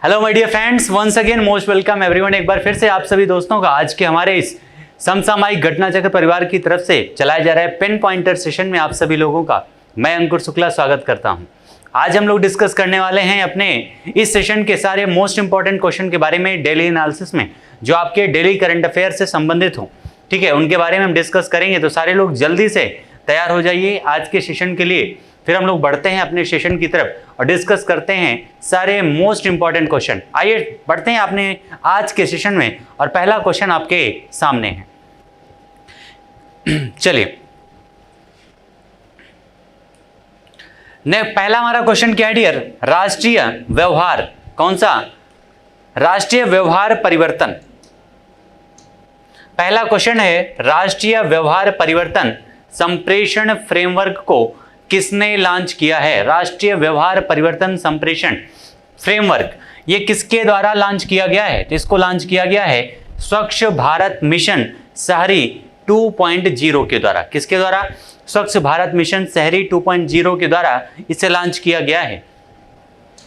Hello my dear friends, once again most welcome everyone. एक बार फिर से आप सभी दोस्तों का आज के हमारे इस समसामयिक घटना चक्र परिवार की तरफ से चलाया जा रहा है पेन पॉइंटर सेशन में आप सभी लोगों का मैं अंकुर शुक्ला स्वागत करता हूं। आज हम लोग डिस्कस करने वाले हैं अपने इस सेशन के सारे मोस्ट इंपॉर्टेंट क्वेश्चन के बारे में डेली एनालिसिस में, जो आपके डेली करंट अफेयर से संबंधित हो। ठीक है, उनके बारे में हम डिस्कस करेंगे, तो सारे लोग जल्दी से तैयार हो जाइए आज के सेशन के लिए। फिर हम लोग बढ़ते हैं अपने सेशन की तरफ और डिस्कस करते हैं सारे मोस्ट इंपॉर्टेंट क्वेश्चन। आइए बढ़ते हैं अपने आज के सेशन में और पहला क्वेश्चन आपके सामने है। चलिए, पहला हमारा क्वेश्चन क्या है डियर? राष्ट्रीय व्यवहार, कौन सा? राष्ट्रीय व्यवहार परिवर्तन। पहला क्वेश्चन है, राष्ट्रीय व्यवहार परिवर्तन संप्रेषण फ्रेमवर्क को किसने लॉन्च किया है? राष्ट्रीय व्यवहार परिवर्तन संप्रेषण फ्रेमवर्क, ये किसके द्वारा लॉन्च किया गया है? तो इसको लॉन्च किया गया है स्वच्छ भारत मिशन शहरी 2.0 के द्वारा। किसके द्वारा? स्वच्छ भारत मिशन शहरी 2.0 के द्वारा इसे लॉन्च किया गया है।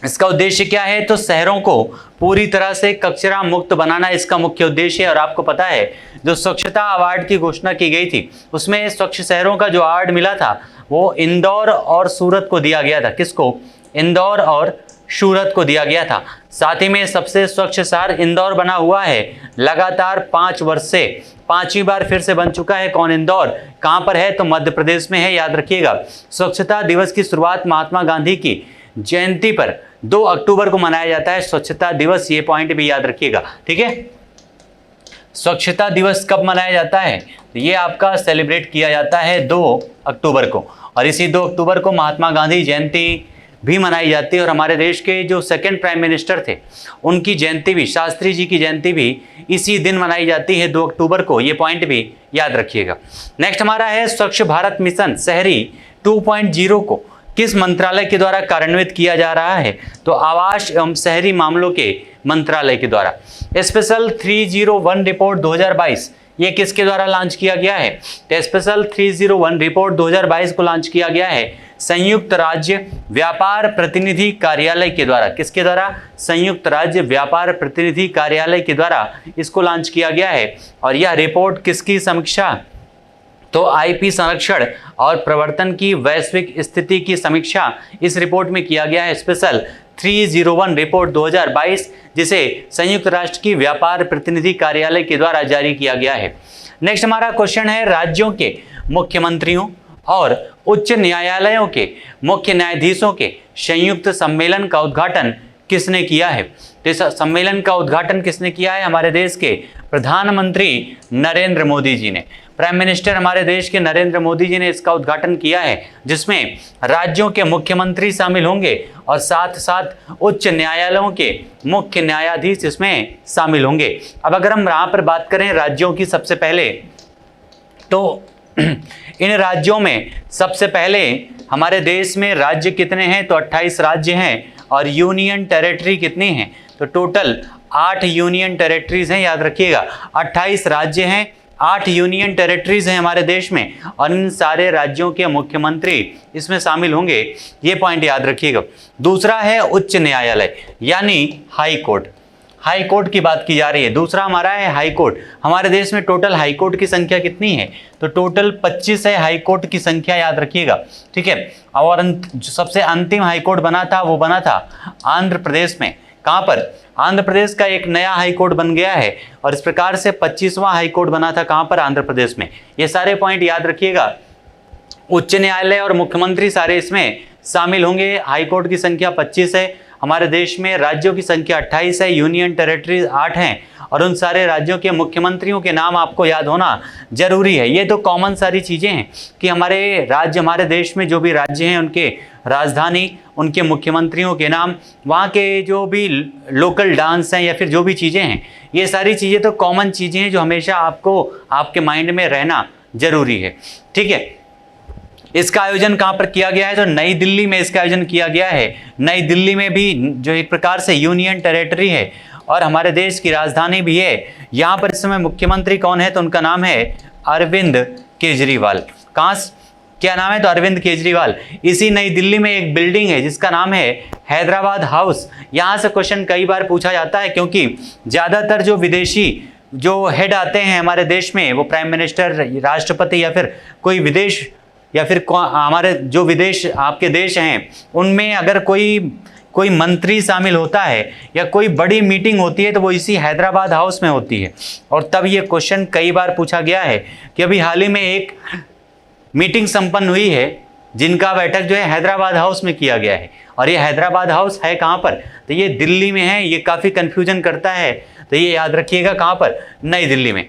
इसका उद्देश्य क्या है? तो शहरों को पूरी तरह से कचरा मुक्त बनाना इसका मुख्य उद्देश्य है। और आपको पता है, जो स्वच्छता अवार्ड की घोषणा की गई थी उसमें स्वच्छ शहरों का जो अवार्ड मिला था वो इंदौर और सूरत को दिया गया था। किसको? इंदौर और सूरत को दिया गया था। साथ ही में सबसे स्वच्छ शहर इंदौर बना हुआ है लगातार 5 वर्ष से, 5वीं बार फिर से बन चुका है। कौन? इंदौर। कहां पर है? तो मध्य प्रदेश में है, याद रखिएगा। स्वच्छता दिवस की शुरुआत महात्मा गांधी की जयंती पर 2 अक्टूबर को मनाया जाता है स्वच्छता दिवस, ये पॉइंट भी याद रखिएगा। ठीक है, स्वच्छता दिवस कब मनाया जाता है? तो ये आपका सेलिब्रेट किया जाता है 2 अक्टूबर को, और इसी 2 अक्टूबर को महात्मा गांधी जयंती भी मनाई जाती है। और हमारे देश के जो सेकंड प्राइम मिनिस्टर थे उनकी जयंती भी, शास्त्री जी की जयंती भी इसी दिन मनाई जाती है 2 अक्टूबर को, ये पॉइंट भी याद रखिएगा। नेक्स्ट हमारा है, स्वच्छ भारत मिशन शहरी 2.0 को किस मंत्रालय के द्वारा कार्यान्वित किया जा रहा है? तो आवास एवं शहरी मामलों के मंत्रालय के द्वारा। स्पेशल 301 रिपोर्ट 2022 ये किसके द्वारा लॉन्च किया गया है? तो स्पेशल 301 रिपोर्ट 2022 को लॉन्च किया गया है संयुक्त राज्य व्यापार प्रतिनिधि कार्यालय के द्वारा। किसके द्वारा? संयुक्त राज्य व्यापार प्रतिनिधि कार्यालय के द्वारा इसको लॉन्च किया गया है। और यह रिपोर्ट किसकी समीक्षा? तो आईपी संरक्षण और प्रवर्तन की वैश्विक स्थिति की समीक्षा इस रिपोर्ट में किया गया है। स्पेशल 301 रिपोर्ट 2022 जिसे संयुक्त राष्ट्र की व्यापार प्रतिनिधि कार्यालय के द्वारा जारी किया गया है। नेक्स्ट हमारा क्वेश्चन है, राज्यों के मुख्यमंत्रियों और उच्च न्यायालयों के मुख्य न्यायाधीशों के संयुक्त सम्मेलन का उद्घाटन किसने किया है? तो इस सम्मेलन का उद्घाटन किसने किया है? हमारे देश के प्रधानमंत्री नरेंद्र मोदी जी ने, प्राइम मिनिस्टर हमारे देश के नरेंद्र मोदी जी ने इसका उद्घाटन किया है, जिसमें राज्यों के मुख्यमंत्री शामिल होंगे और साथ साथ उच्च न्यायालयों के मुख्य न्यायाधीश इसमें शामिल होंगे। अब अगर हम यहाँ पर बात करें राज्यों की, सबसे पहले तो इन राज्यों में सबसे पहले हमारे देश में राज्य कितने हैं? तो 28 राज्य हैं। और यूनियन टेरिटरी कितनी हैं? तो टोटल 8 यूनियन टेरिटरीज हैं, याद रखिएगा। 28 राज्य हैं, 8 यूनियन टेरिटरीज हैं हमारे देश में, और इन सारे राज्यों के मुख्यमंत्री इसमें शामिल होंगे, ये पॉइंट याद रखिएगा। दूसरा है उच्च न्यायालय यानी हाई कोर्ट। हाई कोर्ट की बात की जा रही है। दूसरा हमारा है हाई कोर्ट। हमारे देश में टोटल हाई कोर्ट की संख्या कितनी है? तो टोटल 25 है हाई कोर्ट की संख्या, याद रखिएगा। ठीक है, और जो सबसे अंतिम हाई कोर्ट बना था वो बना था आंध्र प्रदेश में। कहां पर? आंध्र प्रदेश का एक नया हाई कोर्ट बन गया है, और इस प्रकार से 25वां हाई कोर्ट बना था। कहां पर? आंध्र प्रदेश में। ये सारे पॉइंट याद रखिएगा। उच्च न्यायालय और मुख्यमंत्री सारे इसमें शामिल होंगे। हाई कोर्ट की संख्या 25 है हमारे देश में, राज्यों की संख्या 28 है, यूनियन टेरिटरी 8 हैं, और उन सारे राज्यों के मुख्यमंत्रियों के नाम आपको याद होना जरूरी है। ये तो कॉमन सारी चीजें हैं कि हमारे राज्य, हमारे देश में जो भी राज्य हैं उनके राजधानी, उनके मुख्यमंत्रियों के नाम, वहाँ के जो भी लोकल डांस हैं या फिर जो भी चीज़ें हैं, ये सारी चीज़ें तो कॉमन चीज़ें हैं जो हमेशा आपको आपके माइंड में रहना जरूरी है। ठीक है, इसका आयोजन कहाँ पर किया गया है? तो नई दिल्ली में इसका आयोजन किया गया है। नई दिल्ली में भी जो एक प्रकार से यूनियन टेरिटरी है और हमारे देश की राजधानी भी है। यहाँ पर इस समय मुख्यमंत्री कौन है? तो उनका नाम है अरविंद केजरीवाल। कहाँ? क्या नाम है? तो अरविंद केजरीवाल। इसी नई दिल्ली में एक बिल्डिंग है जिसका नाम है हैदराबाद हाउस। यहां से क्वेश्चन कई बार पूछा जाता है क्योंकि ज्यादातर जो विदेशी जो हेड आते हैं हमारे देश में, वो प्राइम मिनिस्टर, राष्ट्रपति या फिर कोई विदेश या फिर हमारे जो विदेश आपके देश हैं उनमें अगर कोई मंत्री शामिल होता है या कोई बड़ी मीटिंग होती है तो वो इसी हैदराबाद हाउस में होती है। और तब ये क्वेश्चन कई बार पूछा गया है कि अभी हाल ही में एक मीटिंग संपन्न हुई है जिनका बैठक जो है हैदराबाद हाउस में किया गया है। और ये हैदराबाद हाउस है कहाँ पर? तो ये दिल्ली में है। ये काफ़ी कन्फ्यूजन करता है, तो ये याद रखिएगा कहाँ पर? नई दिल्ली में।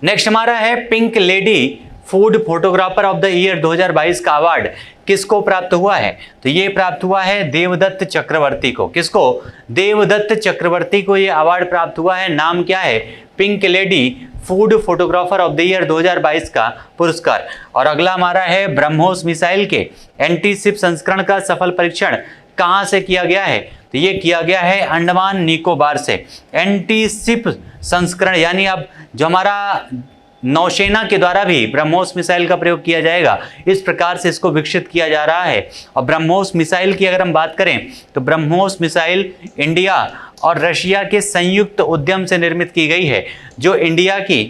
नेक्स्ट हमारा है pink lady food photographer of the year 2022 का अवार्ड किसको प्राप्त हुआ है? तो ये प्राप्त हुआ है देवदत्त चक्रवर्ती को। किसको? देवदत्त चक्रवर्ती को ये अवार्ड प्राप्त हुआ है। नाम क्या है? Pink lady food photographer of the year 2022 का पुरस्कार। और अगला हमारा है ब्रह्मोस मिसाइल के एंटी शिप संस्करण का सफल परीक्षण कहां से किया गया है? तो ये किया गया है अंडमान निकोबार से। एंटी शिप संस्करण यानी अब जो हमारा नौसेना के द्वारा भी ब्रह्मोस मिसाइल का प्रयोग किया जाएगा, इस प्रकार से इसको विकसित किया जा रहा है। और ब्रह्मोस मिसाइल की अगर हम बात करें तो ब्रह्मोस मिसाइल इंडिया और रशिया के संयुक्त उद्यम से निर्मित की गई है। जो इंडिया की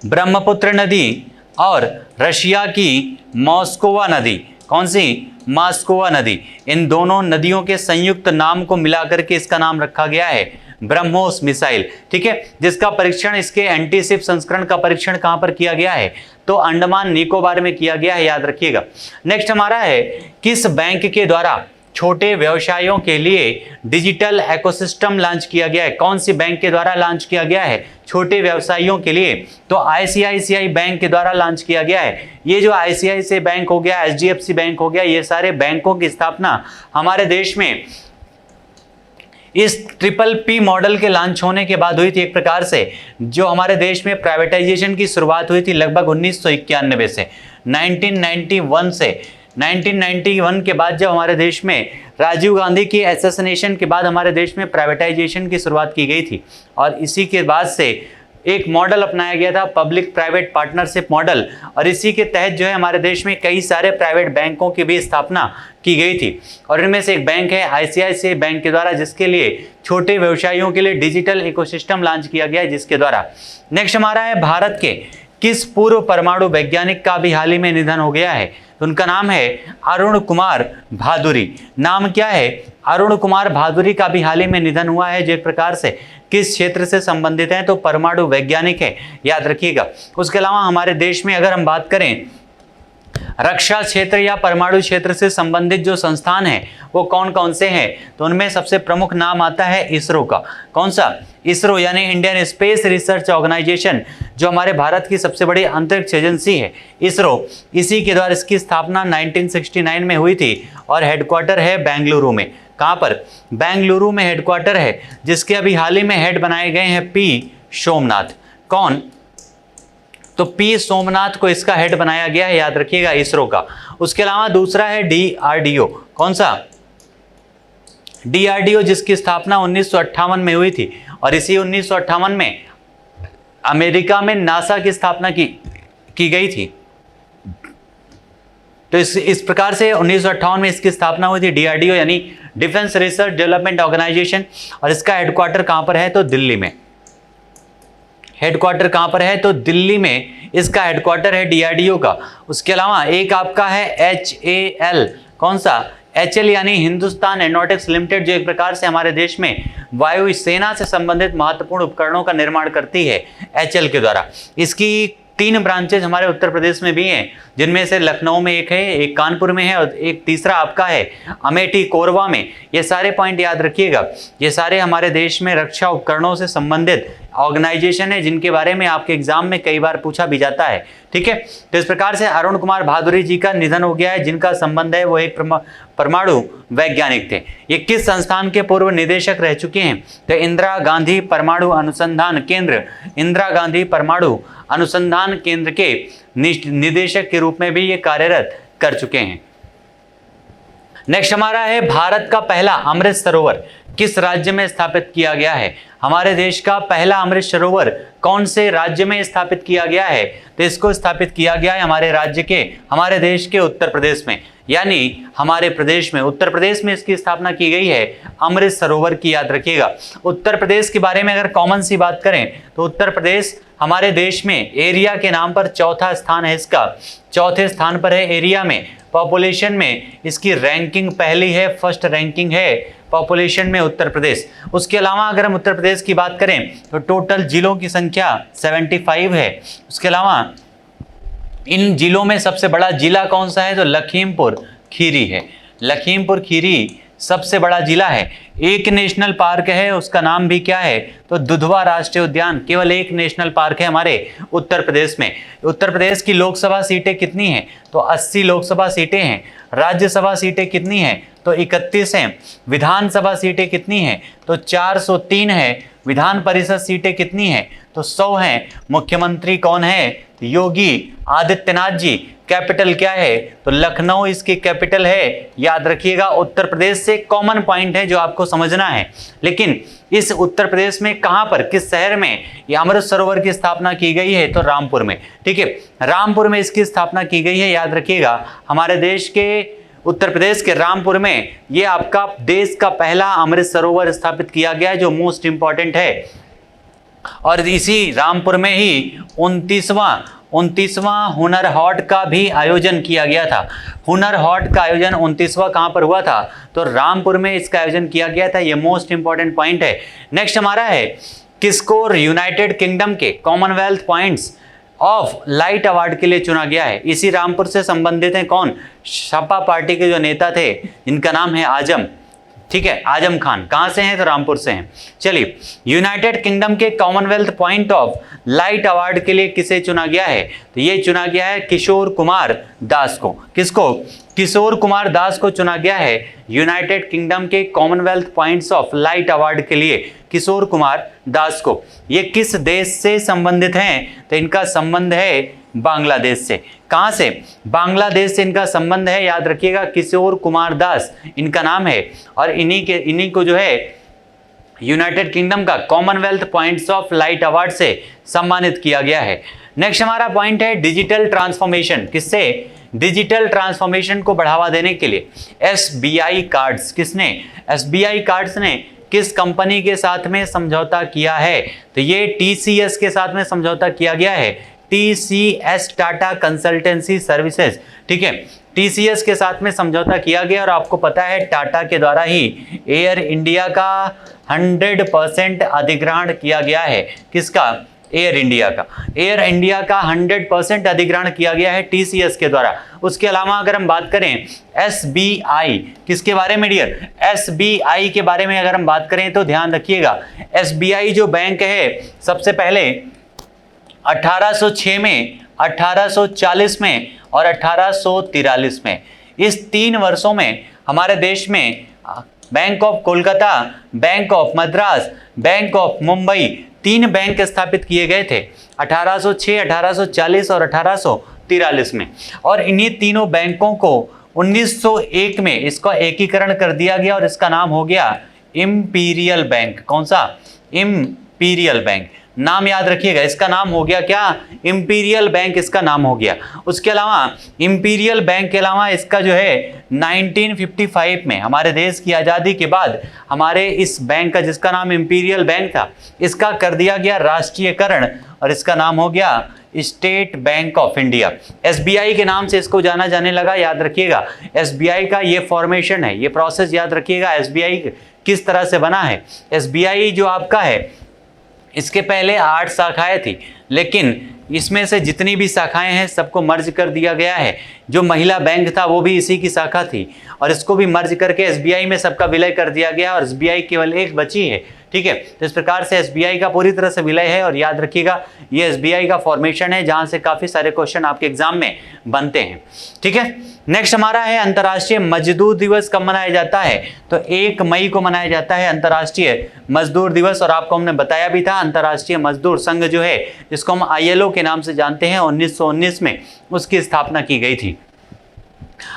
ब्रह्मपुत्र नदी और रशिया की मॉस्कोवा नदी, कौन सी? मॉस्कोवा नदी, इन दोनों नदियों के संयुक्त नाम को मिलाकर के इसका नाम रखा गया है ब्रह्मोस मिसाइल। ठीक है, जिसका परीक्षण, इसके एंटी शिप संस्करण का परीक्षण कहां पर किया गया है? तो अंडमान निकोबार में किया गया है, याद रखिएगा। नेक्स्ट हमारा है किस बैंक के द्वारा छोटे व्यवसायों के लिए डिजिटल इकोसिस्टम लॉन्च किया गया है? कौन सी बैंक के द्वारा लॉन्च किया गया है छोटे व्यवसायियों के लिए? तो आईसीआईसीआई बैंक के द्वारा लॉन्च किया गया है। ये जो आईसीआईसीआई बैंक हो गया, एचडीएफसी बैंक हो गया, ये सारे बैंकों की स्थापना हमारे देश में इस ट्रिपल पी मॉडल के लॉन्च होने के बाद हुई थी। एक प्रकार से जो हमारे देश में प्राइवेटाइजेशन की शुरुआत हुई थी लगभग 1991 से, 1991 से 1991 के बाद जब हमारे देश में राजीव गांधी की असैसिनेशन के बाद हमारे देश में प्राइवेटाइजेशन की शुरुआत की गई थी। और इसी के बाद से एक मॉडल अपनाया गया था, पब्लिक प्राइवेट पार्टनरशिप मॉडल। और इसी के तहत जो है हमारे देश में कई सारे प्राइवेट बैंकों की भी स्थापना की गई थी। और इनमें से एक बैंक है आईसीआईसीआई बैंक के द्वारा, जिसके लिए छोटे व्यवसायियों के लिए डिजिटल इकोसिस्टम लॉन्च किया गया है, जिसके द्वारा। नेक्स्ट हमारा है भारत के किस पूर्व परमाणु वैज्ञानिक का भी हाल ही में निधन हो गया है? तो उनका नाम है अरुण कुमार भादुरी। नाम क्या है? अरुण कुमार भादुरी का भी हाल ही में निधन हुआ है, जो एक प्रकार से किस क्षेत्र से संबंधित है? तो परमाणु वैज्ञानिक है, याद रखिएगा। उसके अलावा हमारे देश में अगर हम बात करें रक्षा क्षेत्र या परमाणु क्षेत्र से संबंधित जो संस्थान है वो कौन कौन से हैं? तो उनमें सबसे प्रमुख नाम आता है इसरो का। कौन सा? इसरो यानी इंडियन स्पेस रिसर्च ऑर्गेनाइजेशन, जो हमारे भारत की सबसे बड़ी अंतरिक्ष एजेंसी है इसरो। इसी के द्वारा इसकी स्थापना 1969 में हुई थी और हेडक्वार्टर है बेंगलुरु में। कहाँ पर? बेंगलुरु में हेडक्वार्टर है, जिसके अभी हाल ही में हेड बनाए गए हैं पी सोमनाथ। कौन? तो पी सोमनाथ को इसका हेड बनाया गया है, याद रखिएगा, इसरो का। उसके अलावा दूसरा है डीआरडीओ। कौन सा? डीआरडीओ, जिसकी स्थापना 1958 में हुई थी। और इसी 1958 में अमेरिका में नासा की स्थापना की गई थी। तो इस प्रकार से 1958 में इसकी स्थापना हुई थी, डीआरडीओ यानी डिफेंस रिसर्च डेवलपमेंट ऑर्गेनाइजेशन। और इसका हेडक्वार्टर कहां पर है? तो दिल्ली में। हेडक्वार्टर कहां पर है? तो दिल्ली में इसका हेडक्वार्टर है डीआरडीओ का। उसके अलावा एक आपका है HAL। कौन सा? HAL यानी हिंदुस्तान एरोनॉटिक्स लिमिटेड, जो एक प्रकार से हमारे देश में वायुसेना से संबंधित महत्वपूर्ण उपकरणों का निर्माण करती है HAL के द्वारा। इसकी 3 ब्रांचेज हमारे उत्तर प्रदेश में भी हैं, जिनमें से लखनऊ में एक है, एक कानपुर में है और एक तीसरा आपका है अमेठी कोरबा में। ये सारे पॉइंट याद रखिएगा। ये सारे हमारे देश में रक्षा उपकरणों से संबंधित ऑर्गेनाइजेशन है, जिनके बारे में आपके एग्जाम में कई बार पूछा भी जाता है। ठीक है, तो इस प्रकार से अरुण कुमार भादुरी जी का निधन हो गया है, जिनका संबंध है वो एक परमाणु वैज्ञानिक थे। ये किस संस्थान के पूर्व निदेशक रह चुके हैं? तो इंदिरा गांधी परमाणु अनुसंधान केंद्र, इंदिरा गांधी परमाणु अनुसंधान केंद्र के निदेशक के रूप में भी ये कार्यरत कर चुके हैं। नेक्स्ट हमारा है भारत का पहला अमृत सरोवर किस राज्य में स्थापित किया गया है? हमारे देश का पहला अमृत सरोवर कौन से राज्य में स्थापित किया गया है? तो इसको स्थापित किया गया है हमारे देश के उत्तर प्रदेश में, यानी हमारे प्रदेश में, उत्तर प्रदेश में इसकी स्थापना की गई है अमृत सरोवर की। याद रखिएगा, उत्तर प्रदेश के बारे में अगर कॉमन सी बात करें तो उत्तर प्रदेश हमारे देश में एरिया के नाम पर चौथा स्थान है इसका, चौथे स्थान पर है एरिया में। पॉपुलेशन में इसकी रैंकिंग पहली है, फर्स्ट रैंकिंग है पॉपुलेशन में उत्तर प्रदेश। उसके अलावा अगर हम उत्तर प्रदेश की बात करें तो टोटल जिलों की संख्या 75 है। उसके अलावा इन जिलों में सबसे बड़ा जिला कौन सा है? तो लखीमपुर खीरी है। लखीमपुर खीरी सबसे बड़ा जिला है। एक नेशनल पार्क है, उसका नाम भी क्या है? तो दुधवा राष्ट्रीय उद्यान। केवल एक नेशनल पार्क है हमारे उत्तर प्रदेश में। उत्तर प्रदेश की लोकसभा सीटें कितनी हैं? तो 80 लोकसभा सीटें हैं। राज्यसभा सीटें कितनी हैं? तो 31 हैं। विधानसभा सीटें कितनी हैं? तो 403 है। विधान परिषद सीटें कितनी हैं? तो 100 हैं। मुख्यमंत्री कौन है? योगी आदित्यनाथ जी। कैपिटल क्या है? तो लखनऊ इसकी कैपिटल है। याद रखिएगा, उत्तर प्रदेश से कॉमन पॉइंट है जो आपको समझना है। लेकिन इस उत्तर प्रदेश में कहां पर, किस शहर में ये अमृत सरोवर की स्थापना की गई है? तो रामपुर में। ठीक है, रामपुर में इसकी स्थापना की गई है। याद रखिएगा, हमारे देश के उत्तर प्रदेश के रामपुर में ये आपका देश का पहला अमृत सरोवर स्थापित किया गया है, जो मोस्ट इंपॉर्टेंट है। और इसी रामपुर में ही 29वां हुनर हाट का भी आयोजन किया गया था। हुनर हाट का आयोजन 29वां कहां पर हुआ था? तो रामपुर में इसका आयोजन किया गया था। ये मोस्ट इंपॉर्टेंट पॉइंट है। नेक्स्ट हमारा है, किसको यूनाइटेड किंगडम के Commonwealth points of light award के लिए चुना गया है? इसी रामपुर से संबंधित हैं कौन? सपा पार्टी के जो नेता थे जिनका नाम है आजम। ठीक है, आजम खान। कहां से हैं? तो रामपुर से हैं। चलिए, यूनाइटेड किंगडम के Commonwealth point of light award के लिए किसे चुना गया है? तो ये चुना गया है किशोर कुमार दास को। किसको? किशोर कुमार दास को चुना गया है यूनाइटेड किंगडम के Commonwealth points of light award के लिए, किशोर कुमार दास को। ये किस देश से संबंधित हैं? तो इनका संबंध है बांग्लादेश से। कहां से? बांग्लादेश से इनका संबंध है। याद रखिएगा, किशोर कुमार दास इनका नाम है। और इन्हीं को जो है यूनाइटेड किंगडम का Commonwealth points of light award से सम्मानित किया गया है। नेक्स्ट हमारा पॉइंट है डिजिटल ट्रांसफॉर्मेशन। किससे? डिजिटल ट्रांसफॉर्मेशन को बढ़ावा देने के लिए एसबीआई कार्ड्स। किसने? एसबीआई कार्ड्स ने किस कंपनी के साथ में समझौता किया है? तो ये टीसीएस के साथ में समझौता किया गया है। TCS, Tata consultancy services. ठीक है, टीसीएस के साथ में समझौता किया गया। और आपको पता है टाटा के द्वारा ही एयर इंडिया का 100% अधिग्रहण किया गया है। किसका? एयर इंडिया का। एयर इंडिया का 100% अधिग्रहण किया गया है टीसीएस के द्वारा। उसके अलावा अगर हम बात करें एसबीआई, किसके बारे में डियर? एसबीआई के बारे में अगर हम बात करें तो ध्यान रखिएगा, एसबीआई जो बैंक है सबसे पहले 1806 में, 1840 में और 1843 में, इस 3 वर्षों में हमारे देश में bank of Kolkata, bank of Madras, bank of Mumbai, 3 bank स्थापित किए गए थे 1806, 1840 और 1843 में। और इन्हीं तीनों बैंकों को 1901 में इसका एकीकरण कर दिया गया और इसका नाम हो गया इंपीरियल बैंक। कौन सा? Imperial bank. नाम याद रखिएगा, इसका नाम हो गया क्या? इंपीरियल बैंक इसका नाम हो गया। उसके अलावा इंपीरियल बैंक के अलावा इसका जो है 1955 में हमारे देश की आज़ादी के बाद हमारे इस बैंक का, जिसका नाम इंपीरियल बैंक था, इसका कर दिया गया राष्ट्रीयकरण और इसका नाम हो गया state bank of India. SBI के नाम से इसको जाना जाने लगा। याद रखिएगा, एसबीआई का ये फॉर्मेशन है, ये प्रोसेस याद रखिएगा, एसबीआई किस तरह से बना है। एसबीआई जो आपका है, इसके पहले 8 शाखाएं थी, लेकिन इसमें से जितनी भी शाखाएं हैं सबको मर्ज कर दिया गया है। जो महिला बैंक था वो भी इसी की शाखा थी और इसको भी मर्ज करके एसबीआई में सबका विलय कर दिया गया और एसबीआई केवल एक बची है। ठीक है, तो इस प्रकार से एसबीआई का पूरी तरह से विलय है। और याद रखिएगा, ये एसबीआई का फॉर्मेशन है जहां से काफी सारे क्वेश्चन आपके एग्जाम में बनते हैं। ठीक है, नेक्स्ट हमारा है अंतर्राष्ट्रीय मजदूर दिवस कब मनाया जाता है? तो 1 मई को मनाया जाता है अंतर्राष्ट्रीय मजदूर दिवस। और आपको हमने बताया भी था, अंतर्राष्ट्रीय मजदूर संघ जो है, जिसको हम आईएलओ के नाम से जानते हैं, 1919 में उसकी स्थापना की गई थी।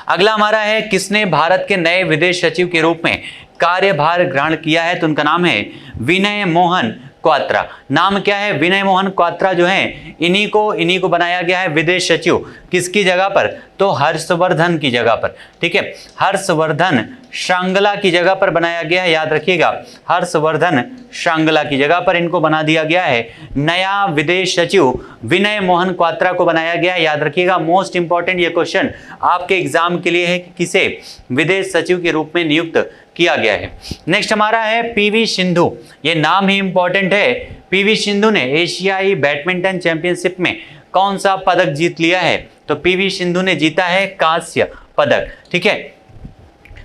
अगला हमारा है, किसने भारत के नए विदेश सचिव के रूप में कार्यभार ग्रहण किया है? तो उनका नाम है विनय मोहन क्वात्रा। नाम क्या है? विनय मोहन क्वात्रा जो है, इन्हीं को बनाया गया है विदेश सचिव। किसकी जगह पर? तो हर्षवर्धन की जगह पर। ठीक है, हर्षवर्धन श्रृंगला की जगह पर बनाया गया है, याद रखिएगा, हर्षवर्धन श्रृंगला की जगह पर इनको बना दिया गया है। नया विदेश सचिव विनय मोहन क्वात्रा को बनाया गया है, याद रखिएगा। मोस्ट इंपॉर्टेंट ये क्वेश्चन आपके एग्जाम के लिए है कि किसे विदेश सचिव के रूप में नियुक्त किया गया है। नेक्स्ट हमारा है पीवी सिंधु। ये नाम ही इंपॉर्टेंट है। पीवी सिंधु ने एशियाई बैडमिंटन चैंपियनशिप में कौन सा पदक जीत लिया है? तो पीवी सिंधु ने जीता है कांस्य पदक। ठीक है,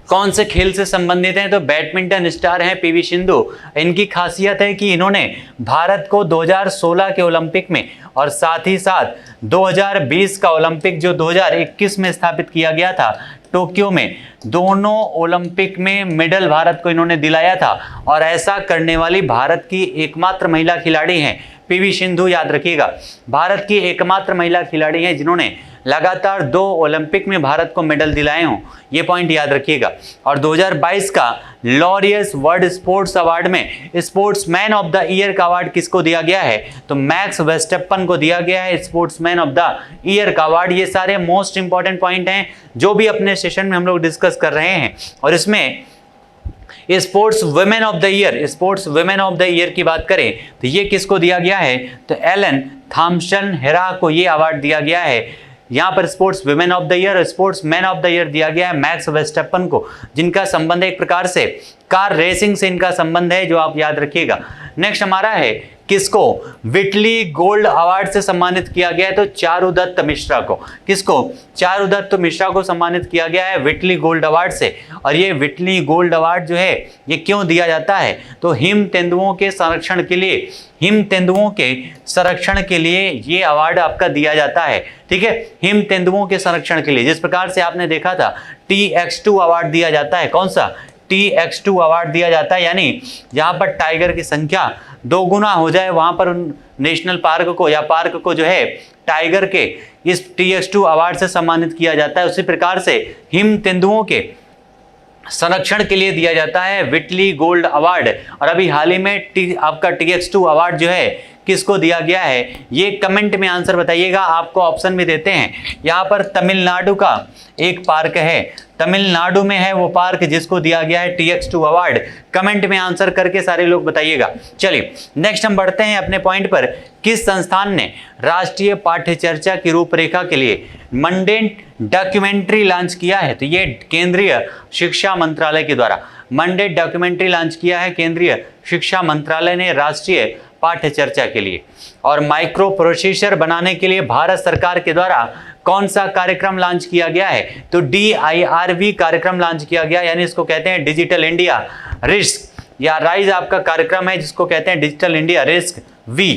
कौन से खेल से संबंधित हैं? तो बैडमिंटन स्टार हैं पीवी सिंधु। इनकी खासियत है कि इन्होंने भारत को 2016 के ओलंपिक में और साथ ही साथ 2020 का ओलंपिक जो 2021 में स्थापित किया गया था टोक्यो में, दोनों ओलंपिक में मेडल भारत को इन्होंने दिलाया था। और ऐसा करने वाली भारत की एकमात्र महिला खिलाड़ी हैं पीवी सिंधु, याद रखिएगा। भारत की एकमात्र महिला खिलाड़ी हैं जिन्होंने लगातार 2 ओलंपिक में भारत को मेडल दिलाए हों, ये पॉइंट याद रखिएगा। और 2022 का लॉरियस वर्ल्ड स्पोर्ट्स अवार्ड में स्पोर्ट्समैन ऑफ द ईयर का अवार्ड किसको दिया गया है? तो मैक्स वर्स्टेपन को दिया गया है स्पोर्ट्समैन ऑफ द ईयर का अवार्ड। ये सारे मोस्ट इंपॉर्टेंट पॉइंट हैं जो भी अपने सेशन में हम लोग डिस्कस कर रहे हैं। और इसमें sports women of the year, sports women of the year की बात करें तो ये किसको दिया गया है? तो एलन थॉम्पसन हेरा को ये अवार्ड दिया गया है। यहाँ पर sports women of the year और sports man of the year दिया गया है मैक्स वर्स्टेपन को, जिनका संबंध है एक प्रकार से कार रेसिंग से इनका संबंध है, जो आप याद रखिएगा। नेक्स्ट हमारा है किसको विटली गोल्ड अवार्ड से सम्मानित किया गया है? तो चारुदत्त मिश्रा को। किसको? चारुदत्त मिश्रा को सम्मानित किया गया है विटली गोल्ड अवार्ड से। और ये विटली गोल्ड अवार्ड जो है ये क्यों दिया जाता है? तो हिम तेंदुओं के संरक्षण के लिए, हिम तेंदुओं के संरक्षण के लिए ये अवार्ड आपका दिया जाता है। ठीक है, हिम तेंदुओं के संरक्षण के लिए, जिस प्रकार से आपने देखा था TX2 अवार्ड दिया जाता है। कौन सा? TX2 अवार्ड दिया जाता है, यानी जहां पर टाइगर की संख्या 2 गुना हो जाए वहां पर नेशनल पार्क को या पार्क को जो है टाइगर के इस TX2 अवार्ड से सम्मानित किया जाता है। उसी प्रकार से हिम तेंदुओं के संरक्षण के लिए दिया जाता है विटली गोल्ड अवार्ड। और अभी हाल ही में आपका TX2 अवार्ड जो है किसको दिया गया है? ये कमेंट में आंसर बताइएगा। आपको ऑप्शन भी देते हैं। यहाँ पर तमिलनाडु का एक पार्क है, तमिलनाडु में है वो पार्क जिसको दिया गया है TX2 अवार्ड। कमेंट में आंसर करके सारे लोग बताइएगा। चलिए नेक्स्ट हम बढ़ते हैं अपने पॉइंट पर। किस संस्थान ने राष्ट्रीय पाठ्यचर्चा की रूपरेखा के लिए मंडेट डॉक्यूमेंट्री लॉन्च किया है? तो ये केंद्रीय शिक्षा मंत्रालय के द्वारा मंडेट डॉक्यूमेंट्री लॉन्च किया है केंद्रीय शिक्षा मंत्रालय ने राष्ट्रीय पाठ्यचर्चा के लिए। और माइक्रो प्रोसेसर बनाने के लिए भारत सरकार के द्वारा कौन सा कार्यक्रम लॉन्च किया गया है? तो DIRV कार्यक्रम लॉन्च किया गया, यानी इसको कहते हैं डिजिटल इंडिया रिस्क या राइज आपका कार्यक्रम है, जिसको कहते हैं डिजिटल इंडिया रिस्क वी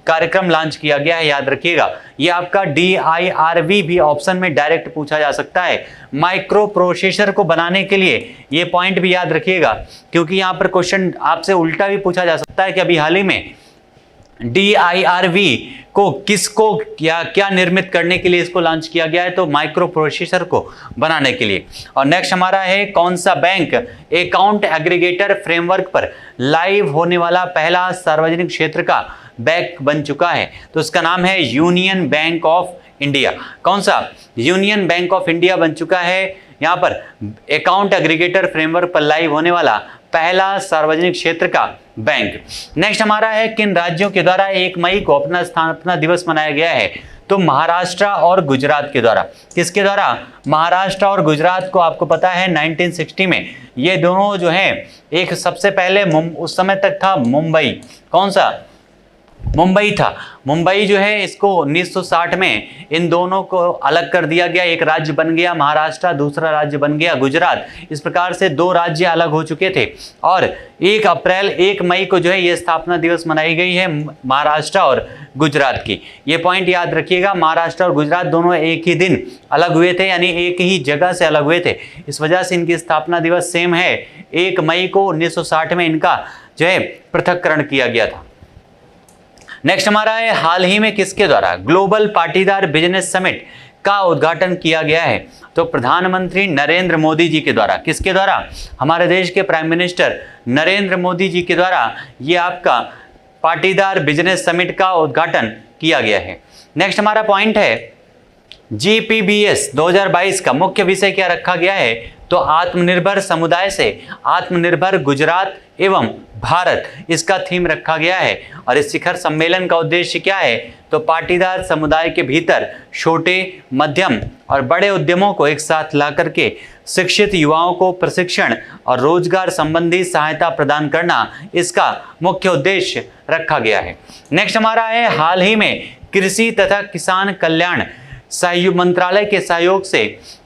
कार्यक्रम लॉन्च किया गया है, याद रखिएगा। ये आपका DIRV भी ऑप्शन में डायरेक्ट पूछा जा सकता है। माइक्रो प्रोसेसर को बनाने के लिए ये पॉइंट भी याद रखिएगा, क्योंकि यहाँ पर क्वेश्चन आपसे उल्टा भी पूछा जा सकता है कि अभी हाल ही में DIRV को किसको क्या निर्मित करने के लिए इसको लॉन्च किया गया है? तो माइक्रो प्रोसेसर को बनाने के लिए। और नेक्स्ट हमारा है कौन सा बैंक अकाउंट एग्रीगेटर फ्रेमवर्क पर लाइव होने वाला पहला सार्वजनिक क्षेत्र का बैंक बन चुका है? तो उसका नाम है यूनियन बैंक ऑफ इंडिया। कौन सा? यूनियन बैंक ऑफ इंडिया बन चुका है यहाँ पर अकाउंट एग्रीगेटर फ्रेमवर्क पर लाइव होने वाला पहला सार्वजनिक क्षेत्र का बैंक। नेक्स्ट हमारा है किन राज्यों के द्वारा 1 मई को अपना स्थापना दिवस मनाया गया है? तो महाराष्ट्र और गुजरात के द्वारा। किसके द्वारा? महाराष्ट्र और गुजरात को आपको पता है 1960 में ये दोनों जो हैं, एक सबसे पहले उस समय तक था मुंबई। कौन सा? मुंबई था। मुंबई जो है इसको 1960 में इन दोनों को अलग कर दिया गया, एक राज्य बन गया महाराष्ट्र, दूसरा राज्य बन गया गुजरात। इस प्रकार से 2 राज्य अलग हो चुके थे। और 1 मई को जो है ये स्थापना दिवस मनाई गई है महाराष्ट्र और गुजरात की। ये पॉइंट याद रखिएगा, महाराष्ट्र और गुजरात दोनों एक ही दिन अलग हुए थे, यानी एक ही जगह से अलग हुए थे। इस वजह से इनकी स्थापना दिवस सेम है। 1 मई को 1960 में इनका जो है पृथक्करण किया गया था। नेक्स्ट हमारा है हाल ही में किसके द्वारा ग्लोबल पाटीदार बिजनेस समिट का उद्घाटन किया गया है? तो प्रधानमंत्री नरेंद्र मोदी जी के द्वारा। किसके द्वारा? हमारे देश के प्राइम मिनिस्टर नरेंद्र मोदी जी के द्वारा ये आपका पाटीदार बिजनेस समिट का उद्घाटन किया गया है। नेक्स्ट हमारा पॉइंट है जीपीबीएस 2022 का मुख्य विषय क्या रखा गया है? तो आत्मनिर्भर समुदाय से आत्मनिर्भर गुजरात एवं भारत, इसका थीम रखा गया है। और इस शिखर सम्मेलन का उद्देश्य क्या है? तो पाटीदार समुदाय के भीतर छोटे, मध्यम और बड़े उद्यमों को एक साथ ला करके शिक्षित युवाओं को प्रशिक्षण और रोजगार संबंधी सहायता प्रदान करना इसका मुख्य उद्देश्य रखा गया है। नेक्स्ट हमारा है हाल ही में कृषि तथा किसान कल्याण सहयोग मंत्रालय के सहयोग से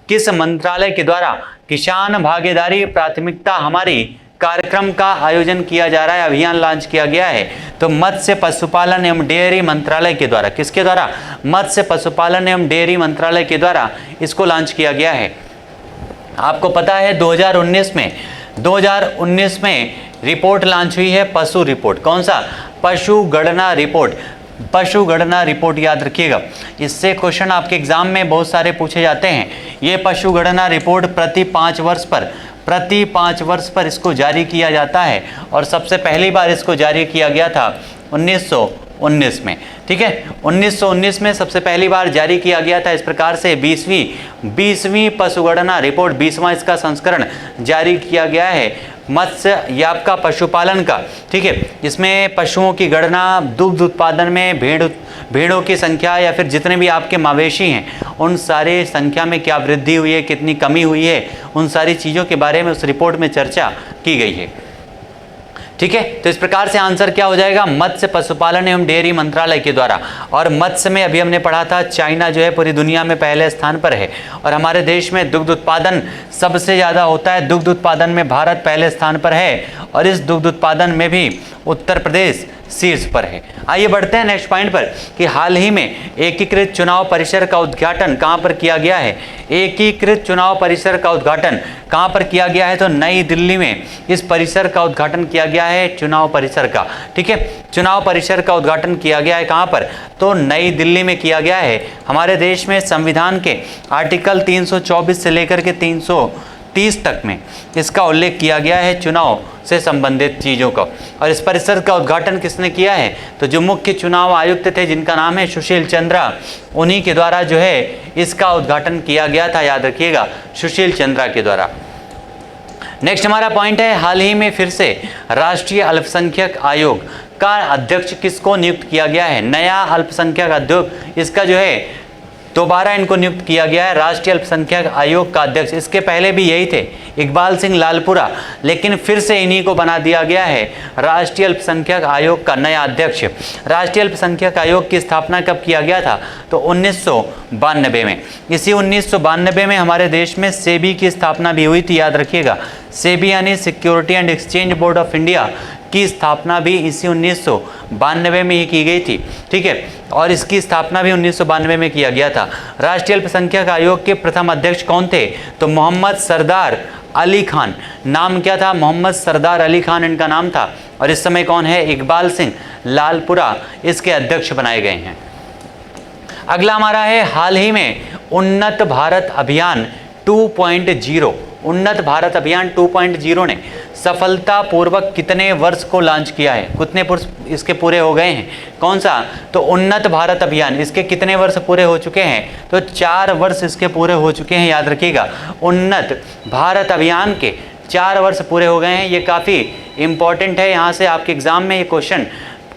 किस मंत्रालय के द्वारा किसान भागीदारी प्राथमिकता हमारी कार्यक्रम का आयोजन किया जा रहा है, अभियान लॉन्च किया गया है? तो मत्स्य पशुपालन एवं डेयरी मंत्रालय के द्वारा। किसके द्वारा? मत्स्य पशुपालन एवं डेयरी मंत्रालय के द्वारा इसको लॉन्च किया गया है। आपको पता है 2019 में रिपोर्ट लॉन्च हुई है, पशु रिपोर्ट। कौन सा? पशु गणना रिपोर्ट। पशु गणना रिपोर्ट याद रखिएगा, इससे क्वेश्चन आपके एग्जाम में बहुत सारे पूछे जाते हैं। ये पशु गणना रिपोर्ट प्रति 5 वर्ष पर इसको जारी किया जाता है और सबसे पहली बार इसको जारी किया गया था 1919 में। ठीक है, 1919 में सबसे पहली बार जारी किया गया था। इस प्रकार से 20वीं पशुगणना रिपोर्ट 20वां इसका संस्करण जारी किया गया है मत्स्य या आपका पशुपालन का। ठीक है, इसमें पशुओं की गणना, दुग्ध उत्पादन में भेड़ों की संख्या या फिर जितने भी आपके मवेशी हैं उन सारे संख्या में क्या वृद्धि हुई है, कितनी कमी हुई है, उन सारी चीज़ों के बारे में उस रिपोर्ट में चर्चा की गई है। ठीक है, तो इस प्रकार से आंसर क्या हो जाएगा? मत्स्य पशुपालन एवं डेयरी मंत्रालय के द्वारा। और मत्स्य में अभी हमने पढ़ा था चाइना जो है पूरी दुनिया में पहले स्थान पर है और हमारे देश में दुग्ध उत्पादन सबसे ज़्यादा होता है। दुग्ध उत्पादन में भारत पहले स्थान पर है और इस दुग्ध उत्पादन में भी उत्तर प्रदेश शीर्ष पर है। आइए बढ़ते हैं नेक्स्ट पॉइंट पर कि हाल ही में एकीकृत चुनाव परिसर का उद्घाटन कहां पर किया गया है? एकीकृत चुनाव परिसर का उद्घाटन कहां पर किया गया है? तो नई दिल्ली में इस परिसर का उद्घाटन किया गया है, चुनाव परिसर का। ठीक है, चुनाव परिसर का उद्घाटन किया गया है कहां पर? तो नई दिल्ली में किया गया है। हमारे देश में संविधान के आर्टिकल 324 से लेकर के 330 तक में इसका उल्लेख किया गया है चुनाव से संबंधित चीज़ों का। और इस परिसर का उद्घाटन किसने किया है? तो जो मुख्य चुनाव आयुक्त थे जिनका नाम है सुशील चंद्रा, उन्हीं के द्वारा जो है इसका उद्घाटन किया गया था। याद रखिएगा, सुशील चंद्रा के द्वारा। नेक्स्ट हमारा पॉइंट है हाल ही में फिर से राष्ट्रीय अल्पसंख्यक आयोग का अध्यक्ष किसको नियुक्त किया गया है? नया अल्पसंख्यक अध्यक्ष इसका जो है दोबारा इनको नियुक्त किया गया है राष्ट्रीय अल्पसंख्यक आयोग का अध्यक्ष। इसके पहले भी यही थे, इकबाल सिंह लालपुरा, लेकिन फिर से इन्हीं को बना दिया गया है राष्ट्रीय अल्पसंख्यक आयोग का नया अध्यक्ष। राष्ट्रीय अल्पसंख्यक आयोग की स्थापना कब किया गया था? तो 1992 में। इसी 1992 में हमारे देश में सेबी की स्थापना भी हुई थी। याद रखिएगा, सेबी यानी security and exchange board of India की स्थापना भी इसी 1992 में ही की गई थी। ठीक है, और इसकी स्थापना भी 1992 में किया गया था। राष्ट्रीय अल्पसंख्यक आयोग के प्रथम अध्यक्ष कौन थे? तो मोहम्मद सरदार अली खान। नाम क्या था? मोहम्मद सरदार अली खान इनका नाम था। और इस समय कौन है? इकबाल सिंह लालपुरा इसके अध्यक्ष बनाए गए हैं। अगला हमारा है हाल ही में उन्नत भारत अभियान 2.0। उन्नत भारत अभियान 2.0 ने सफलतापूर्वक कितने वर्ष को लॉन्च किया है? कितने वर्ष इसके पूरे हो गए हैं? कौन सा? तो उन्नत भारत अभियान, इसके कितने वर्ष पूरे हो चुके हैं? तो 4 वर्ष इसके पूरे हो चुके हैं। याद रखिएगा, उन्नत भारत अभियान के 4 वर्ष पूरे हो गए हैं। ये काफ़ी इंपॉर्टेंट है, यहाँ से आपके एग्जाम में ये क्वेश्चन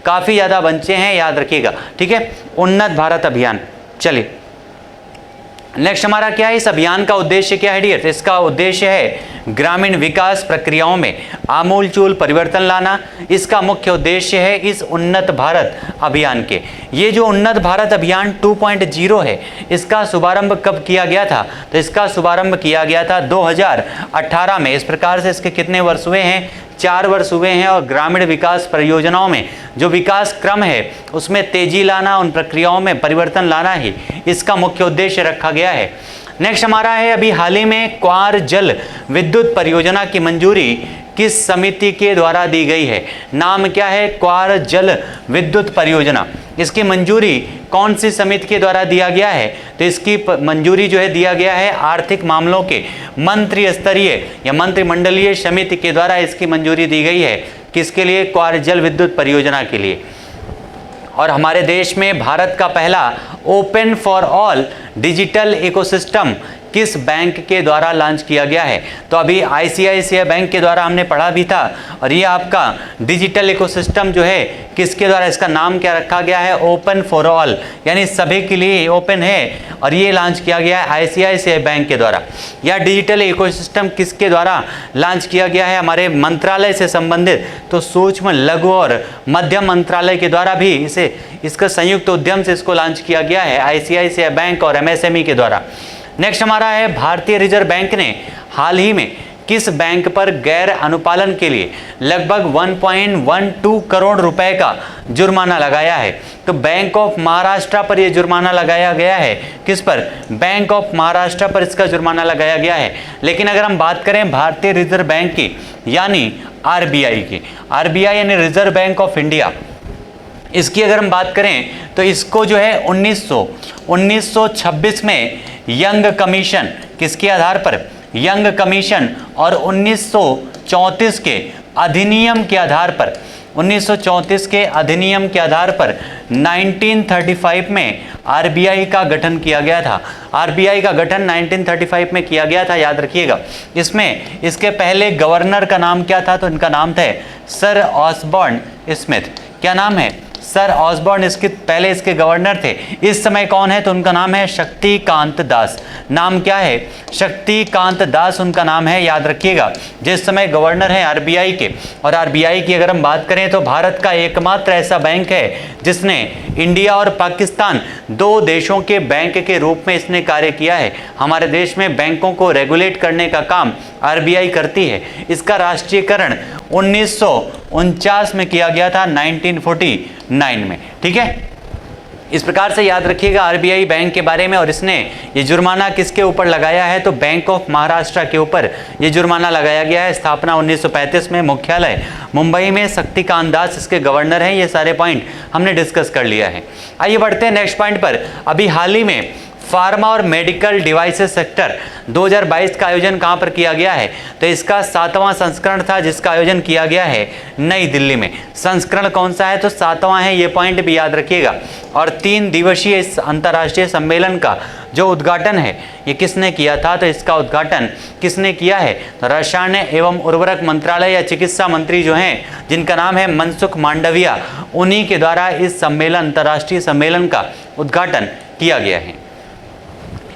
काफ़ी ज़्यादा बचे हैं, याद रखिएगा। ठीक है, उन्नत भारत अभियान। चलिए नेक्स्ट हमारा क्या है? इस अभियान का उद्देश्य क्या है डियर? इसका उद्देश्य है ग्रामीण विकास प्रक्रियाओं में आमूलचूल परिवर्तन लाना। इसका मुख्य उद्देश्य है इस उन्नत भारत अभियान के। ये जो उन्नत भारत अभियान 2.0 है, इसका शुभारंभ कब किया गया था? तो इसका शुभारंभ किया गया था 2018 में। इस प्रकार से इसके कितने वर्ष हुए हैं? 4 वर्ष हुए हैं। और ग्रामीण विकास परियोजनाओं में जो विकास क्रम है उसमें तेजी लाना, उन प्रक्रियाओं में परिवर्तन लाना ही इसका मुख्य उद्देश्य रखा गया है। नेक्स्ट हमारा है अभी हाल ही में क्वार जल विद्युत परियोजना की मंजूरी किस समिति के द्वारा दी गई है? नाम क्या है? क्वार जल विद्युत परियोजना। इसकी मंजूरी कौन सी समिति के द्वारा दिया गया है? तो इसकी मंजूरी जो है दिया गया है आर्थिक मामलों के मंत्री स्तरीय या मंत्रिमंडलीय समिति के द्वारा इसकी मंजूरी दी गई है। किसके लिए? क्वार जल विद्युत परियोजना के लिए। और हमारे देश में भारत का पहला open for all digital ecosystem किस बैंक के द्वारा लॉन्च किया गया है? तो अभी आईसीआईसीआई बैंक के द्वारा हमने पढ़ा भी था। और ये आपका डिजिटल इकोसिस्टम जो है किसके द्वारा, इसका नाम क्या रखा गया है? ओपन फॉर ऑल, यानी सभी के लिए ओपन है। और ये लॉन्च किया गया है आईसीआईसीआई बैंक के द्वारा। या डिजिटल इकोसिस्टम किसके द्वारा लॉन्च किया गया है? हमारे मंत्रालय से संबंधित, तो सूक्ष्म लघु और मध्यम मंत्रालय के द्वारा भी इसका संयुक्त उद्यम से इसको लॉन्च किया गया है आईसीआईसीआई बैंक और एमएसएमई के द्वारा। नेक्स्ट हमारा है भारतीय रिजर्व बैंक ने हाल ही में किस बैंक पर गैर अनुपालन के लिए लगभग 1.12 करोड़ रुपए का जुर्माना लगाया है? तो बैंक ऑफ महाराष्ट्र पर यह जुर्माना लगाया गया है। किस पर? बैंक ऑफ महाराष्ट्र पर इसका जुर्माना लगाया गया है। लेकिन अगर हम बात करें भारतीय रिजर्व बैंक की यानी आरबीआई की, आरबीआई यानी रिजर्व बैंक ऑफ इंडिया, इसकी अगर हम बात करें तो इसको जो है 1926 में यंग कमीशन, किसके आधार पर? यंग कमीशन, और 1934 के अधिनियम के आधार पर, 1934 के अधिनियम के आधार पर 1935 में आरबीआई का गठन किया गया था। आरबीआई का गठन 1935 में किया गया था, याद रखिएगा। इसमें इसके पहले गवर्नर का नाम क्या था? तो इनका नाम था सर ऑसबॉर्न स्मिथ। क्या नाम है? सर ऑसबॉर्न इसके पहले इसके गवर्नर थे। इस समय कौन है? तो उनका नाम है शक्तिकांत दास। नाम क्या है? शक्तिकांत दास उनका नाम है, याद रखिएगा, जिस समय गवर्नर है आरबीआई के। और आरबीआई की अगर हम बात करें तो भारत का एकमात्र ऐसा बैंक है जिसने इंडिया और पाकिस्तान दो देशों के बैंक के रूप में इसने कार्य किया है। हमारे देश में बैंकों को रेगुलेट करने का काम आरबीआई करती है। इसका राष्ट्रीयकरण 1949 में किया गया था, 1949 में। ठीक है, इस प्रकार से याद रखिएगा आरबीआई बैंक के बारे में। और इसने ये जुर्माना किसके ऊपर लगाया है? तो बैंक ऑफ महाराष्ट्र के ऊपर ये जुर्माना लगाया गया है। स्थापना 1935 में, मुख्यालय मुंबई में, शक्तिकांत दास इसके गवर्नर हैं। ये सारे पॉइंट हमने डिस्कस कर लिया है। आइए बढ़ते हैं नेक्स्ट पॉइंट पर। अभी हाल ही में फार्मा और मेडिकल डिवाइसेस सेक्टर 2022 का आयोजन कहां पर किया गया है? तो इसका 7वां संस्करण था जिसका आयोजन किया गया है नई दिल्ली में। संस्करण कौन सा है? तो 7वां है, ये पॉइंट भी याद रखिएगा। और 3 दिवसीय इस अंतर्राष्ट्रीय सम्मेलन का जो उद्घाटन है ये किसने किया था? तो इसका उद्घाटन किसने किया है? तो रसायन एवं उर्वरक मंत्रालय या चिकित्सा मंत्री जो हैं जिनका नाम है मनसुख मांडविया, उन्हीं के द्वारा इस सम्मेलन, अंतर्राष्ट्रीय सम्मेलन का उद्घाटन किया गया है।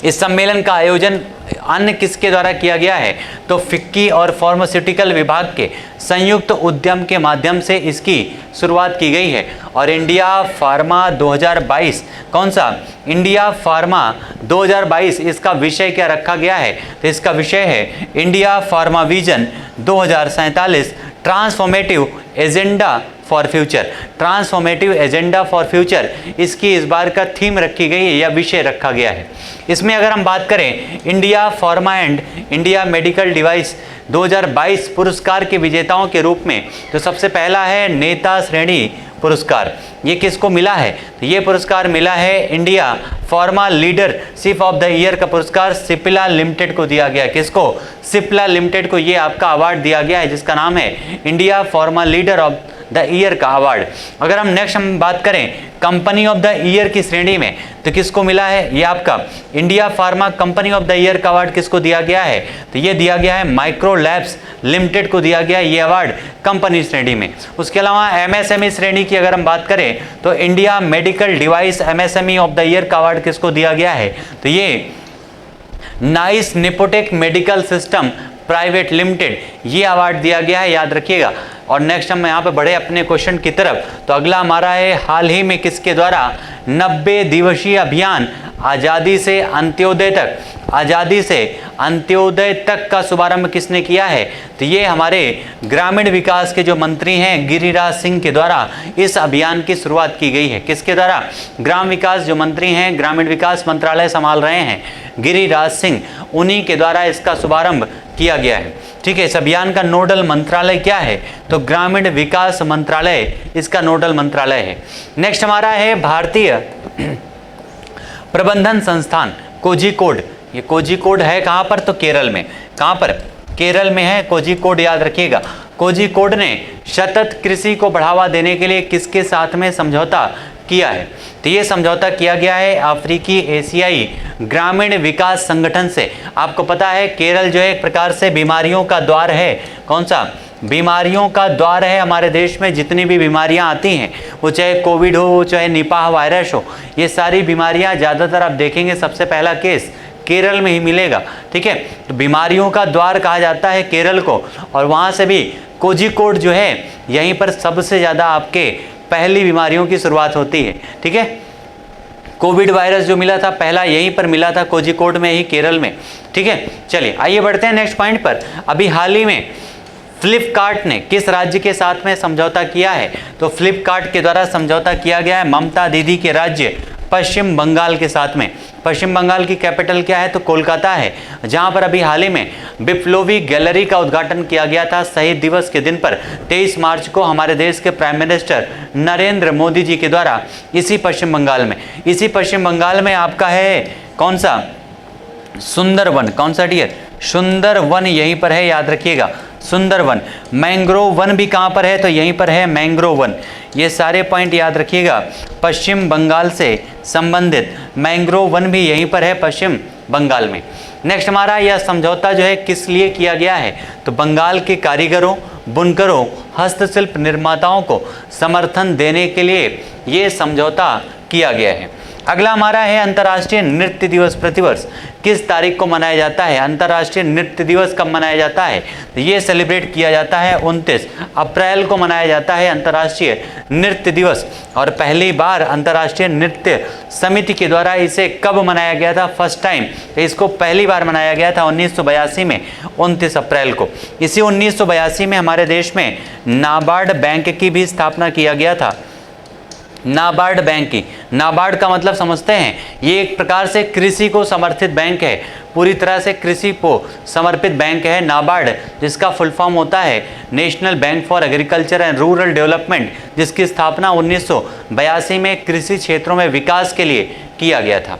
इस सम्मेलन का आयोजन अन्य किसके द्वारा किया गया है? तो फिक्की और फार्मास्यूटिकल विभाग के संयुक्त उद्यम के माध्यम से इसकी शुरुआत की गई है। और इंडिया फार्मा 2022, कौन सा? इंडिया फार्मा 2022, इसका विषय क्या रखा गया है? तो इसका विषय है India pharma vision 2047 transformative agenda for future. Transformative agenda for future इसकी इस बार का थीम रखी गई है या विषय रखा गया है। इसमें अगर हम बात करें India pharma and India medical device 2022 पुरस्कार के विजेताओं के रूप में, तो सबसे पहला है नेता श्रेणी पुरस्कार। ये किसको मिला है? तो ये पुरस्कार मिला है India pharma leadership of the year का पुरस्कार सिप्ला लिमिटेड को दिया गया। किसको? सिप्ला लिमिटेड को ये आपका अवार्ड दिया गया है जिसका नाम है India pharma leader of the year का अवार्ड। अगर हम बात करें कंपनी ऑफ द ईयर की श्रेणी में तो किसको मिला है? ये आपका India pharma company of the year का अवार्ड किसको दिया गया है? तो ये दिया गया है माइक्रो लैब्स लिमिटेड को दिया गया है ये अवार्ड कंपनी श्रेणी में। उसके अलावा एमएसएमई श्रेणी की अगर हम बात करें तो India medical device MSME of the year का अवार्ड किसको दिया गया है? तो ये नाइस निपोटेक मेडिकल सिस्टम प्राइवेट लिमिटेड ये अवार्ड दिया गया है, याद रखिएगा। और नेक्स्ट हम यहाँ पे बढ़े अपने क्वेश्चन की तरफ। तो अगला हमारा है हाल ही में किसके द्वारा 90 दिवसीय अभियान आज़ादी से अंत्योदय तक, आज़ादी से अंत्योदय तक का शुभारंभ किसने किया है? तो ये हमारे ग्रामीण विकास के जो मंत्री हैं गिरिराज सिंह के द्वारा इस अभियान की शुरुआत की गई है। किसके द्वारा? ग्राम विकास जो मंत्री हैं, ग्रामीण विकास मंत्रालय संभाल रहे हैं गिरिराज सिंह, उन्हीं के द्वारा इसका शुभारंभ किया गया है। ठीक है, इस अभियान का नोडल मंत्रालय क्या है? तो ग्रामीण विकास मंत्रालय इसका नोडल मंत्रालय है। नेक्स्ट हमारा है भारतीय प्रबंधन संस्थान कोझिकोड। ये कोझिकोड है कहाँ पर? तो केरल में। कहाँ पर? केरल में है कोझिकोड, याद रखिएगा। कोझिकोड ने सतत कृषि को बढ़ावा देने के लिए किसके साथ में समझौता किया है? तो ये समझौता किया गया है अफ्रीकी एशियाई ग्रामीण विकास संगठन से। आपको पता है केरल जो है एक प्रकार से बीमारियों का द्वार है। कौन सा? बीमारियों का द्वार है। हमारे देश में जितनी भी बीमारियां आती हैं, वो चाहे कोविड हो, चाहे निपाह वायरस हो, ये सारी बीमारियां ज़्यादातर आप देखेंगे सबसे पहला केस केरल में ही मिलेगा। ठीक है, तो बीमारियों का द्वार कहा जाता है केरल को, और वहाँ से भी कोझिकोड जो है यहीं पर सबसे ज़्यादा आपके पहली बीमारियों की शुरुआत होती है। ठीक है, कोविड वायरस जो मिला था पहला यहीं पर मिला था, कोझिकोड में ही, केरल में। ठीक है, चलिए आइए बढ़ते हैं नेक्स्ट पॉइंट पर। अभी हाल ही में फ्लिपकार्ट ने किस राज्य के साथ में समझौता किया है? तो फ्लिपकार्ट के द्वारा समझौता किया गया है ममता दीदी के राज्य पश्चिम बंगाल के साथ में। पश्चिम बंगाल की कैपिटल क्या है? तो कोलकाता है, जहां पर अभी हाल ही में बिप्लोबी गैलरी का उद्घाटन किया गया था शहीद दिवस के दिन पर 23 मार्च को हमारे देश के प्राइम मिनिस्टर नरेंद्र मोदी जी के द्वारा। इसी पश्चिम बंगाल में आपका है कौन सा? सुंदरवन। कौन सा डियर? सुंदरवन यहीं पर है, याद रखिएगा, सुंदरवन। मैंग्रोव वन भी कहाँ पर है? तो यहीं पर है मैंग्रोव वन। ये सारे पॉइंट याद रखिएगा, पश्चिम बंगाल से संबंधित मैंग्रोव वन भी यहीं पर है पश्चिम बंगाल में। नेक्स्ट हमारा यह समझौता जो है किस लिए किया गया है? तो बंगाल के कारीगरों, बुनकरों, हस्तशिल्प निर्माताओं को समर्थन देने के लिए ये समझौता किया गया है। अगला हमारा है अंतर्राष्ट्रीय नृत्य दिवस प्रतिवर्ष किस तारीख को मनाया जाता है? अंतर्राष्ट्रीय नृत्य दिवस कब मनाया जाता है? तो ये सेलिब्रेट किया जाता है 29 अप्रैल को मनाया जाता है अंतर्राष्ट्रीय नृत्य दिवस। और पहली बार अंतर्राष्ट्रीय नृत्य समिति के द्वारा इसे कब मनाया गया था? फर्स्ट टाइम इसको पहली बार मनाया गया था 1982 में 29 अप्रैल को। इसी 1982 में हमारे देश में नाबार्ड बैंक की भी स्थापना किया गया था। नाबार्ड बैंक की, नाबार्ड का मतलब समझते हैं, ये एक प्रकार से कृषि को समर्थित बैंक है, पूरी तरह से कृषि को समर्पित बैंक है नाबार्ड, जिसका फुल फॉर्म होता है national bank for agriculture and rural development, जिसकी स्थापना 1982 में कृषि क्षेत्रों में विकास के लिए किया गया था।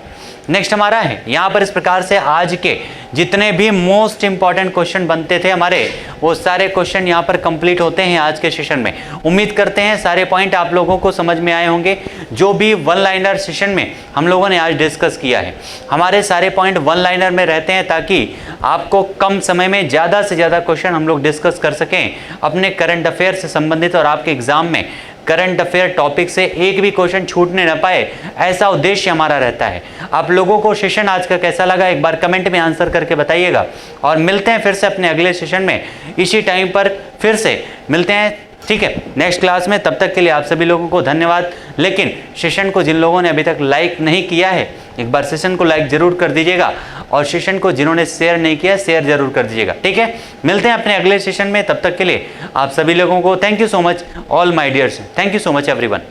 नेक्स्ट हमारा है यहाँ पर इस प्रकार से आज के जितने भी मोस्ट इंपॉर्टेंट क्वेश्चन बनते थे हमारे, वो सारे क्वेश्चन यहाँ पर कंप्लीट होते हैं आज के सेशन में। उम्मीद करते हैं सारे पॉइंट आप लोगों को समझ में आए होंगे। जो भी वन लाइनर सेशन में हम लोगों ने आज डिस्कस किया है, हमारे सारे पॉइंट वन लाइनर में रहते हैं ताकि आपको कम समय में ज़्यादा से ज़्यादा क्वेश्चन हम लोग डिस्कस कर सकें अपने करंट अफेयर से संबंधित, और आपके एग्जाम में करंट अफेयर टॉपिक से एक भी क्वेश्चन छूटने न पाए, ऐसा उद्देश्य हमारा रहता है। आप लोगों को सेशन आज का कैसा लगा एक बार कमेंट में आंसर करके बताइएगा, और मिलते हैं फिर से अपने अगले सेशन में इसी टाइम पर फिर से मिलते हैं, ठीक है, नेक्स्ट क्लास में। तब तक के लिए आप सभी लोगों को धन्यवाद। लेकिन सेशन को जिन लोगों ने अभी तक लाइक नहीं किया है, एक बार सेशन को लाइक जरूर कर दीजिएगा, और सेशन को जिन्होंने शेयर नहीं किया शेयर जरूर कर दीजिएगा, ठीक है। मिलते हैं अपने अगले सेशन में, तब तक के लिए आप सभी लोगों को thank you so much all my dears, thank you so much everyone.